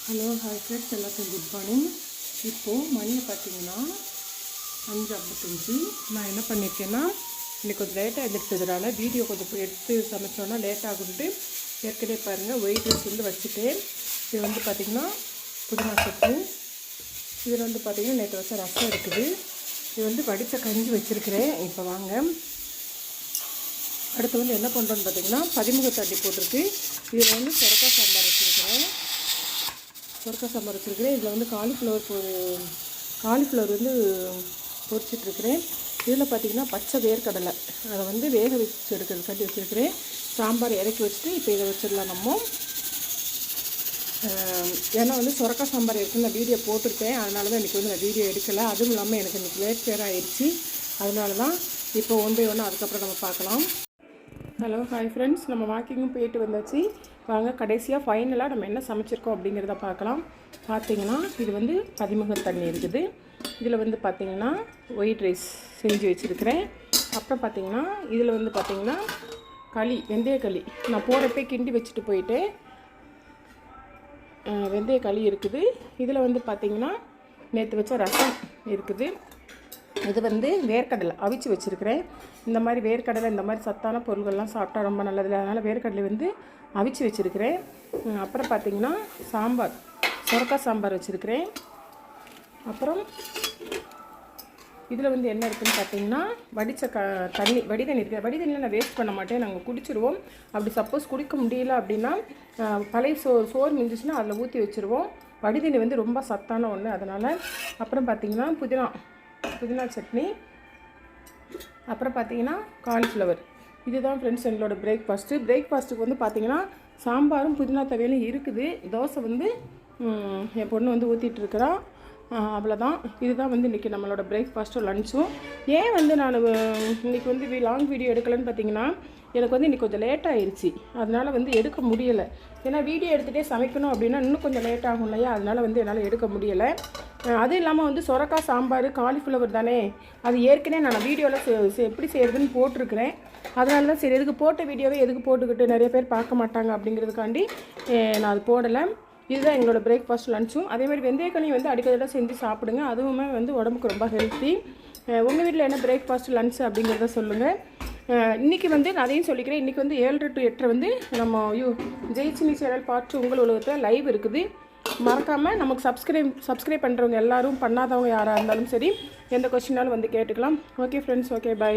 Hello hi friends, எல்லாத்துக்கும் good morning. இப்போது மணியை பார்த்தீங்கன்னா 5:55. நான் என்ன பண்ணியிருக்கேன்னா, இன்றைக்கி கொஞ்சம் லேட்டாக எழுந்திரிச்சதுனால வீடியோ கொஞ்சம் எடுத்து சமைச்சோன்னா லேட் ஆகுன்ட்டு ஏற்கனவே பாருங்கள் ஒயிட் ரைஸ் வந்து வச்சுட்டேன். இது வந்து பார்த்திங்கன்னா புதினா சட்னி. இதில் வந்து பார்த்திங்கன்னா நேற்று வச்ச ரசம் இருக்குது. இது வந்து வடித்த கஞ்சி வச்சுருக்கிறேன். இப்போ வாங்க அடுத்து வந்து என்ன பண்ணுறோன்னு பார்த்திங்கன்னா பதிமுக தண்ணி போட்டிருக்கு. இதில் வந்து சொரக்காய் சாம்பார் வச்சுருக்கிறேன். இதில் வந்து காலிஃப்ளவர் வந்து பொரிச்சிட்ருக்கிறேன். இதில் பார்த்திங்கன்னா பச்சை வேர்க்கடலை அதை வந்து வேக வச்சு எடுக்கிறது கட்டி வச்சுருக்கிறேன். சாம்பார் இறக்கி வச்சுட்டு இப்போ இதை வச்சிடலாம் நம்ம. ஏன்னா வந்து சொரக்காய் சாம்பார் எடுத்து நான் வீடியோ போட்டிருக்கேன். அதனால தான் இன்றைக்கி வந்து நான் வீடியோ எடுக்கலை. அதுவும் இல்லாமல் எனக்கு இன்றைக்கி லேட் பேர் ஆயிடுச்சு. அதனால தான் இப்போ ஒன் பை ஒன்று அதுக்கப்புறம் நம்ம பார்க்கலாம். ஹலோ ஹாய் ஃப்ரெண்ட்ஸ், நம்ம வாக்கிங்கும் போயிட்டு வந்தாச்சு. வாங்க கடைசியாக ஃபைனலாக நம்ம என்ன சமைச்சிருக்கோம் அப்படிங்கிறத பார்க்கலாம். பார்த்திங்கன்னா இது வந்து பதிமுக தண்ணி இருக்குது. இதில் வந்து பார்த்திங்கன்னா ஒயிட் ரைஸ் செஞ்சு வச்சுருக்கிறேன். அப்புறம் பார்த்திங்கன்னா இதில் வந்து பார்த்திங்கன்னா வெந்தய களி நான் போகிறப்பே கிண்டி வச்சுட்டு போயிட்டேன். வெந்தய களி இருக்குது. இதில் வந்து பார்த்திங்கன்னா நேற்று வச்ச ரசம் இருக்குது. இது வந்து வேர்க்கடலை அவிச்சு வச்சுருக்கிறேன். இந்த மாதிரி வேர்க்கடலை இந்த மாதிரி சத்தான பொருள்கள்லாம் சாப்பிட்டா ரொம்ப நல்லது. அதனால் வேர்க்கடலை வந்து அவிச்சு வச்சுருக்கிறேன். அப்புறம் பார்த்திங்கன்னா சாம்பார், சொரக்காய் சாம்பார் வச்சுருக்கிறேன். அப்புறம் இதில் வந்து என்ன இருக்குதுன்னு பார்த்திங்கன்னா வடிதண்ணி இருக்குது. வடிதண்ணியில் நான் வேஸ்ட் பண்ண மாட்டேன், நாங்கள் குடிச்சிடுவோம். அப்படி சப்போஸ் குடிக்க முடியல அப்படின்னா பழைய சோறு மிஞ்சிச்சுன்னா அதில் ஊற்றி வச்சுருவோம். வடிதண்ணி வந்து ரொம்ப சத்தான ஒன்று, அதனால். அப்புறம் பார்த்திங்கன்னா புதினா சட்னி. அப்புறம் பார்த்திங்கன்னா காலிஃப்ளவர். இதுதான் ஃப்ரெண்ட்ஸ் எங்களோட பிரேக்ஃபாஸ்ட்டுக்கு வந்து பார்த்திங்கன்னா சாம்பாரும் புதினா துவையலும் இருக்குது. தோசை வந்து என் பொண்ணு வந்து ஊற்றிட்டுருக்குறா. அவ்வளோதான். இதுதான் வந்து இன்றைக்கி நம்மளோட பிரேக்ஃபாஸ்ட்டும் லஞ்சும். ஏன் வந்து நான் இன்றைக்கி வந்து லாங் வீடியோ எடுக்கலைன்னு பார்த்திங்கன்னா எனக்கு வந்து இன்றைக்கி கொஞ்சம் லேட் ஆகிடுச்சு. அதனால் வந்து எடுக்க முடியலை. ஏன்னா வீடியோ எடுத்துகிட்டே சமைக்கணும் அப்படின்னா இன்னும் கொஞ்சம் லேட் ஆகும் இல்லையா, அதனால் வந்து என்னால் எடுக்க முடியலை. அதுவும் இல்லாமல் வந்து சொரக்காய் சாம்பார் காலிஃப்ளவர் தானே, அது ஏற்கனவே நான் வீடியோவில் எப்படி செய்கிறதுன்னு போட்டிருக்கிறேன். அதனால தான் சரி எதுக்கு போட்ட வீடியோவே எதுக்கு போட்டுக்கிட்டு நிறைய பேர் பார்க்க மாட்டாங்க அப்படிங்கிறதுக்காண்டி நான் அது போடலை. இதுதான் எங்களோட பிரேக்ஃபாஸ்ட் லஞ்சும். அதேமாதிரி வெந்தயக்கனியும் வந்து அடிக்கடி செஞ்சு சாப்பிடுங்க. அதுவுமே வந்து உடம்புக்கு ரொம்ப ஹெல்த்தி. உங்கள் வீட்டில் என்ன பிரேக்ஃபாஸ்ட் லன்ச் அப்படிங்கிறத சொல்லுங்கள். இன்றைக்கி வந்து நான் அதையும் சொல்லிக்கிறேன். இன்றைக்கி வந்து 7 to 8 வந்து நம்ம ஜெயிச்சினி சேனல் பார்த்து உங்கள் உலகத்தில் லைவ் இருக்குது. மறக்காமல் நமக்கு சப்ஸ்கிரைப் பண்ணுறவங்க எல்லோரும், பண்ணாதவங்க யாராக இருந்தாலும் சரி, எந்த கொஸ்டினாலும் வந்து கேட்டுக்கலாம். Okay friends, okay, by.